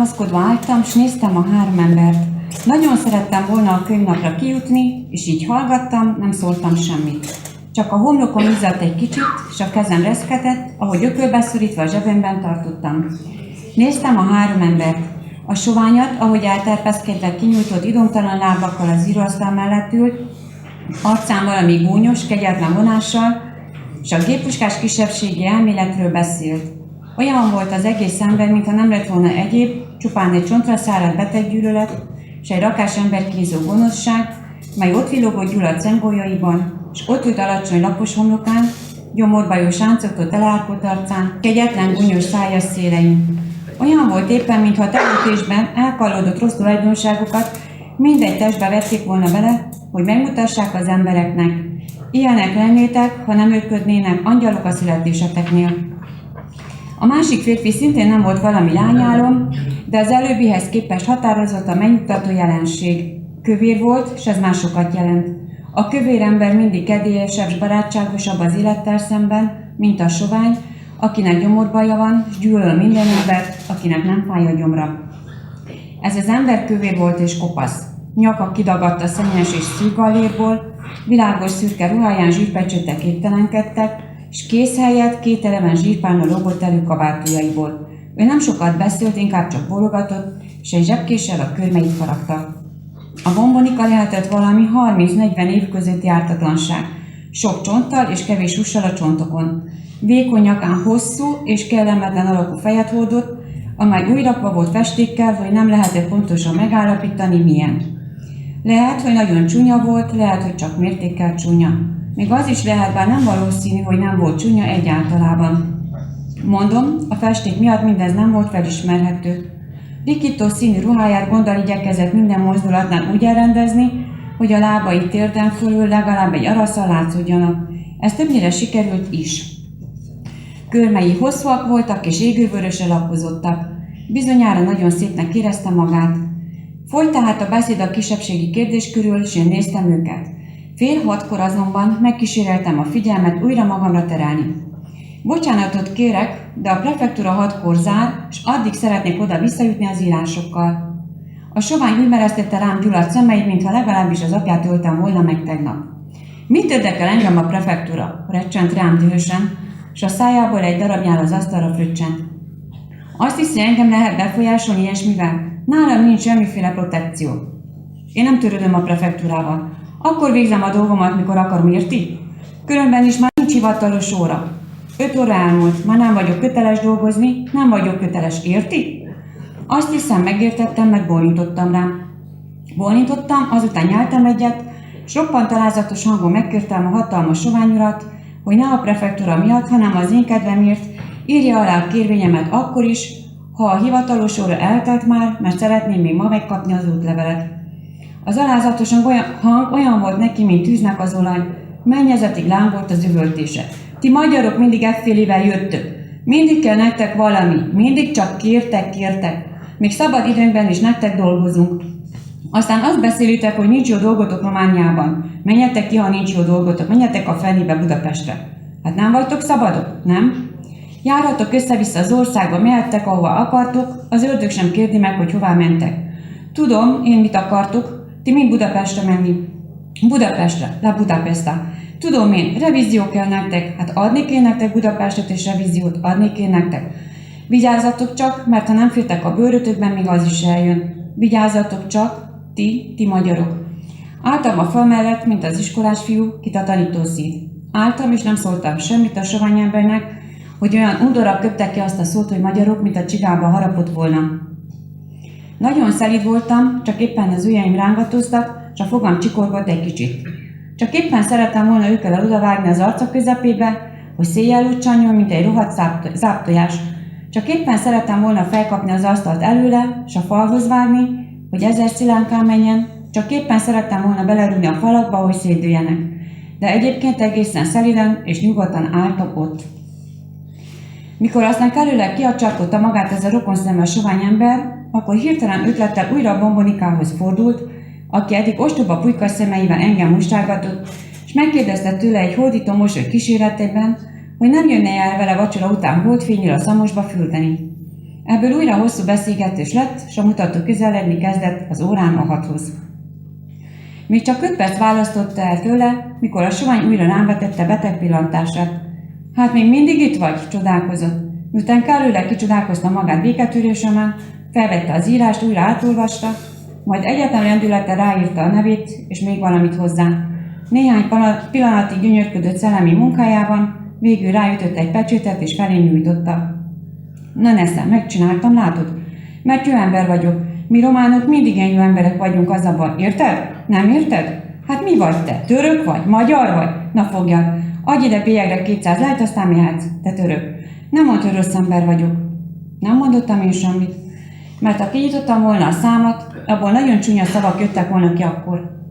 támaszkodva álltam, s néztem a 3 embert. Nagyon szerettem volna a könyvnapra kijutni, és így hallgattam, nem szóltam semmit. Csak a homlokom izzadt egy kicsit, és a kezem reszketett, ahogy ökölbe szorítva a zsebemben tartottam. Néztem a 3 embert. A soványat, ahogy elterpeszkedve kinyújtott idomtalan lábakkal az íróasztal mellett ült, arcán valami gúnyos, kegyetlen vonással, és a géppuskás kisebbségi elméletről beszélt. Olyan volt az egész ember, mintha nem lett volna egyéb, csupán egy csontra száradt beteggyűlölet, és egy rakás ember kínzó gonoszság, mely ott villogott gyulladt szemgolyaiban, és ott ült alacsony lapos homlokán, gyomorbajos ráncotott elárkolt arcán, kegyetlen gúnyos szájas szélein. Olyan volt éppen, mintha a teremtésben elkallódott rossz tulajdonságokat mindegy testbe vették volna bele, hogy megmutassák az embereknek. Ilyenek lennétek, ha nem őrködnének angyalok a születéseteknél. A másik férfi szintén nem volt valami lányálom, de az előbbihez képest határozott a megnyugtató jelenség. Kövér volt, és ez másokat jelent. A kövér ember mindig kedélyesebb és barátságosabb az élettel szemben, mint a sovány, akinek gyomorbaja van, és gyűlöl minden embert, akinek nem fáj a gyomra. Ez az ember kövér volt és kopasz. Nyaka kidagadt a szennyes és szűk gallérból, világos szürke ruháján zsírpecsétek képtelenkedtek, és kéz helyett 2 eleven zsírpálna lógott elő kabátujjaiból. Ő nem sokat beszélt, inkább csak bólogatott, és egy zsebkéssel a körmeit faragta. A bombonika lehetett valami 30-40 év közötti ártatlanság, sok csonttal és kevés hússal a csontokon. Vékony nyakán hosszú és kellemetlen alakú fejet hordott, amely úgy rakva volt festékkel, hogy nem lehetett pontosan megállapítani, milyen. Lehet, hogy nagyon csúnya volt, lehet, hogy csak mértékkel csúnya. Még az is lehet, bár nem valószínű, hogy nem volt csúnya egyáltalában. Mondom, a festék miatt mindez nem volt felismerhető. Rikító színű ruháját gonddal igyekezett minden mozdulatnál úgy elrendezni, hogy a lábai térden fölül legalább egy araszal látszódjanak. Ez többnyire sikerült is. Körmei hosszúak voltak és égővörösre lapozottak. Bizonyára nagyon szépnek érezte magát. Folyt tehát a beszéd a kisebbségi kérdés körül, és én néztem őket. 5:30 azonban megkíséreltem a figyelmet újra magamra terelni. Bocsánatot kérek, de a prefektúra 6-kor zár, és addig szeretnék oda visszajutni az írásokkal. A sovány úgy meresztette rám gyulladt szemeit, mintha legalábbis az apját öltem volna meg tegnap. Mit érdekel engem a prefektúra? Recsent rám dühösen, és a szájából egy darabnyál az asztalra fröccsent. Azt hiszi, engem lehet befolyásolni ilyesmivel? Nálam nincs semmiféle protekció. Én nem törődöm a prefektúrával. Akkor végzem a dolgomat, mikor akarom, érti? Különben is már nincs hivatalos óra. 5 óra elmúlt, már nem vagyok köteles dolgozni, nem vagyok köteles, érti? Azt hiszem, megértettem, mert bólintottam rám. Bólintottam, azután nyeltem egyet, és roppant alázatos hangon megkértem a hatalmas soványurat, hogy ne a prefektúra miatt, hanem az én kedvemért írja alá a kérvényemet akkor is, ha a hivatalos óra eltelt már, mert szeretném még ma megkapni az útlevelet. Az alázatos hang olyan volt neki, mint tűznek az olaj, mennyezetig lángolt az üvöltése. Ti magyarok mindig effélével jöttök. Mindig kell nektek valami, mindig csak kértek. Még szabad időnkben is nektek dolgozunk. Aztán azt beszélitek, hogy nincs jó dolgotok Romániában. Menjetek ki, ha nincs jó dolgotok, menjetek a fenébe Budapestre. Hát nem vagytok szabadok, nem? Járhatok össze-vissza az országba, mehettek, ahova akartok, az ördög sem kérdi meg, hogy hová mentek. Tudom, én mit akartok, ti mind Budapestre menni. Budapestre, la Budapesta. Tudom én, revízió kell nektek, hát adnék én nektek Budapestet és revíziót, adnék én nektek. Vigyázzatok csak, mert ha nem féltek a bőrötökben, még az is eljön. Vigyázzatok csak, ti magyarok. Álltam a fal mellett, mint az iskolás fiú, kit a tanító szív. Álltam, és nem szóltam semmit a sovány embernek, hogy olyan undorra köptek ki azt a szót, hogy magyarok, mint a csigába harapott volna. Nagyon szelíd voltam, csak éppen az ujjaim rángatoztak, és a fogam csikorgott egy kicsit. Csak éppen szerettem volna őkkel odavágni az arca közepébe, hogy széjjel úgy csanjon, mint egy rohadt záptojás. Csak éppen szerettem volna felkapni az asztalt előle, és a falhoz vágni, hogy 1000 szilánkán menjen, csak éppen szerettem volna belerúgni a falakba, hogy szétdőljenek. De egyébként egészen szeliden és nyugodtan álltak ott. Mikor aztán kellőleg kiacsarkodta magát ez a rokonszemes sovány ember, akkor hirtelen ötlettel újra a bombonikához fordult, aki eddig ostoba pulyka szemeivel engem mustálgatott, és megkérdezte tőle egy hódító mosoly kíséretében, hogy nem jönne el vele vacsora után holdfényről a Szamosba fürdeni. Ebből újra hosszú beszélgetés lett, s a mutató közeledni kezdett az órán a 6-hoz. Még csak 5 perc választotta el tőle, mikor a sovány újra rám vetette beteg pillantását. Hát még mindig itt vagy? Csodálkozott. Miután Kárőle kicsodálkozta magát béketűrősömmel, felvette az írást, újra átolvasta, majd egyetlen lendülettel ráírta a nevét, és még valamit hozzá. Néhány pillanatig gyönyörködött szellemi munkájában, végül ráütött egy pecsétet, és felém nyújtotta. Na Neszem, megcsináltam, látod? Mert jó ember vagyok. Mi románok mindig ilyen jó emberek vagyunk az a baj. Érted? Nem érted? Hát mi vagy te? Török vagy? Magyar vagy? Na fogjad. Adj ide bélyegre 200 lejt, aztán mehetsz. Te török. Nem mondta, hogy rossz ember vagyok. Nem mondottam én semmit. Mert ha kinyitottam volna a számat, abból nagyon csúnya szavak jöttek volna ki akkor.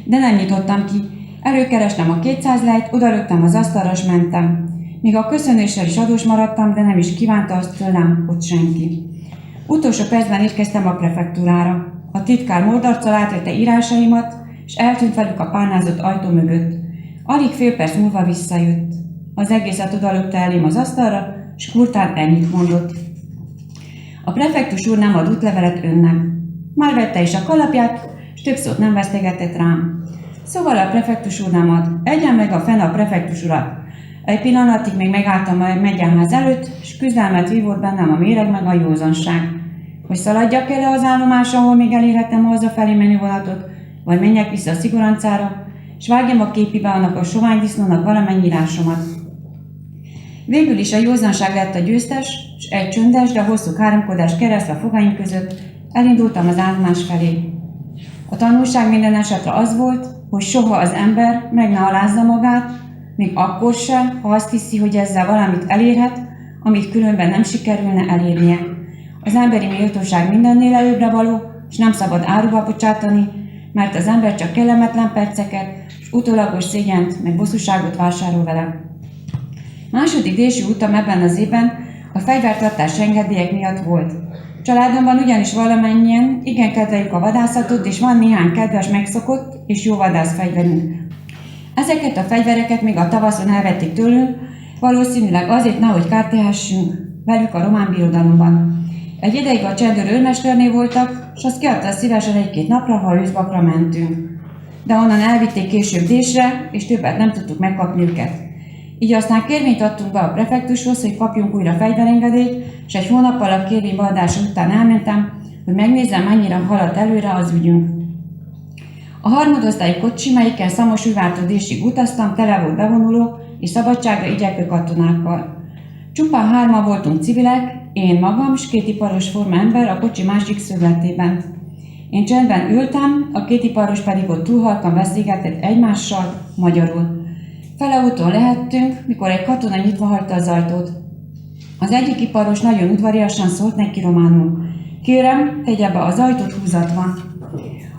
De nem nyitottam ki. Előkerestem a 200 lejt, odarögtem az asztalra, s mentem. Még a köszönéssel is adós maradtam, de nem is kívánta azt tőlem ott senki. Utolsó percben érkeztem a prefektúrára. A titkár mordarccal átvette írásaimat, és eltűnt velük a párnázott ajtó mögött. Alig fél perc múlva visszajött. Az egészet odalökte elém az asztalra, s kurtán ennyit mondott. A prefektus úr nem ad útlevelet önnek. Már vette is a kalapját, s több szót nem vesztegetett rám. Szóval a prefektus úr nem ad. Egyen meg a fene a prefektus urat. Egy pillanatig még megálltam a megyenház előtt, s küzdelmet vívott bennem a méreg meg a józanság. Hogy szaladjak el az állomás, ahol még elérhetem a hazafelé menő vonatot, vagy menjek vissza a Szigorancára, s vágjam a képibe annak a sovány disznónak valamennyi írásomat. Végül is a józanság lett a győztes, s egy csöndes, de hosszú káromkodás keresztül a fogaim között elindultam az állomás felé. A tanulság minden esetre az volt, hogy soha az ember meg ne alázza magát, még akkor se, ha azt hiszi, hogy ezzel valamit elérhet, amit különben nem sikerülne elérnie. Az emberi méltóság mindennél előbbre való, és nem szabad áruba bocsátani, mert az ember csak kellemetlen perceket, és utólagos szégyent, meg bosszúságot vásárol vele. Második dési utam ebben az évben a fegyvertartás engedélyek miatt volt. Családomban ugyanis valamennyien igen kedveljük a vadászatot, és van néhány kedves, megszokott és jó vadászfegyverünk. Ezeket a fegyvereket még a tavaszon elvették tőlünk, valószínűleg azért, nehogy kárt tehessünk velük a román birodalomban. Egy ideig a csendőr őrmesternél voltak, s azt kiadta szívesen egy-két napra, ha őszbakra mentünk. De onnan elvitték később Désre, és többet nem tudtuk megkapni őket. Így aztán kérvényt adtunk be a prefektushoz, hogy kapjunk újra fegyverengedélyt, és egy hónappal a kérvény beadása után elmentem, hogy megnézzem, mennyire haladt előre az ügyünk. A harmadosztályú kocsi, melyikkel Szamosújvártól Désig utaztam, tele volt bevonuló és szabadságra igyekvő katonákkal. Csupán 3-an voltunk civilek, én magam s 2 iparos forma ember a kocsi másik szögletében. Én csendben ültem, a 2 iparos pedig ott túl halkan beszélgetett egymással magyarul. Feleúton lehettünk, mikor egy katona nyitva hagyta az ajtót. Az egyik iparos nagyon udvariasan szólt neki románul. Kérem, tegye be az ajtót húzatva.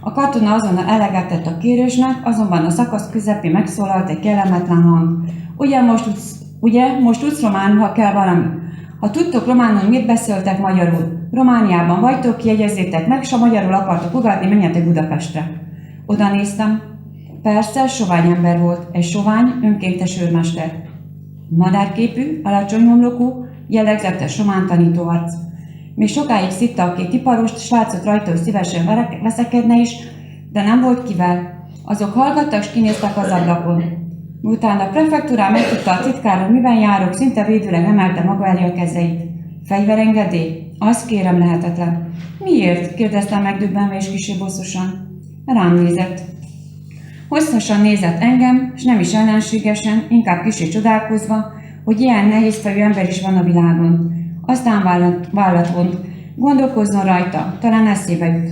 A katona azonnal eleget tett a kérésnek, azonban a szakasz közepén megszólalt egy kellemetlen hang. Ugye most tudsz románul, ha kell valami? Ha tudtok románul, miért beszéltek magyarul? Romániában vagytok, jegyezzétek meg, s ha magyarul akartok ugatni, menjetek Budapestre. Oda néztem. Persze, sovány ember volt, egy sovány, önkéntes őrmester. Madárképű, alacsony homlokú, jellegzetes román tanítóarc. Még sokáig szitta a 2 iparost, s látszott rajta, hogy szívesen veszekedne is, de nem volt kivel. Azok hallgattak, s kinéztek az ablakon. Miután a prefektúrán megtudta a titkár, hogy miben járok, szinte védőleg emelte maga elé a kezeit. Fegyverengedély? Azt kérem, lehetetlen. Miért? Kérdeztem megdöbbenve és kissé bosszosan. Rám nézett. Hosszasan nézett engem, s nem is ellenségesen, inkább kissé csodálkozva, hogy ilyen nehézfejű ember is van a világon. Aztán vállat vont. Gondolkozzon rajta, talán eszébe jut.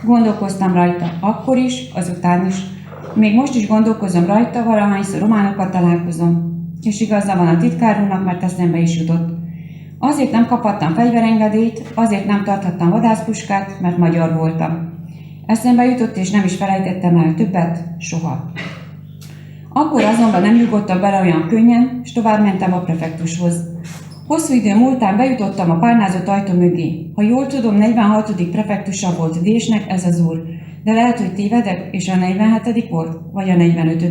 Gondolkoztam rajta, akkor is, azután is. Még most is gondolkozom rajta, valahányszor románokkal találkozom. És igaza van a titkár úrnak, mert eszembe is jutott. Azért nem kaphattam fegyverengedélyt, azért nem tarthattam vadászpuskát, mert magyar voltam. Eszembe jutott, és nem is felejtettem el többet, soha. Akkor azonban nem nyugodtam bele olyan könnyen, és tovább mentem a prefektushoz. Hosszú idő múltán bejutottam a párnázott ajtó mögé. Ha jól tudom, 46. prefektusa volt Désnek ez az úr, de lehet, hogy tévedek, és a 47. volt, vagy a 45.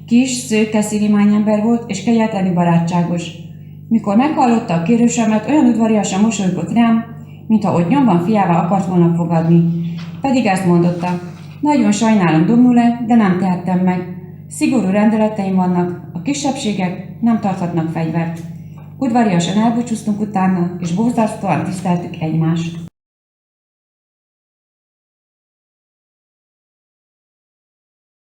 Kis, szőke, szilimány ember volt, és kegyetlenül barátságos. Mikor meghallotta a kérésemet, olyan udvariasan mosolygott rám, mintha ott nyomban fiává akart volna fogadni. Pedig ezt mondotta: nagyon sajnálom, Domnule, de nem tehettem meg. Szigorú rendeleteim vannak, a kisebbségek nem tarthatnak fegyvert. Udvariasan elbúcsúztunk utána, és borzasztóan tiszteltük egymást.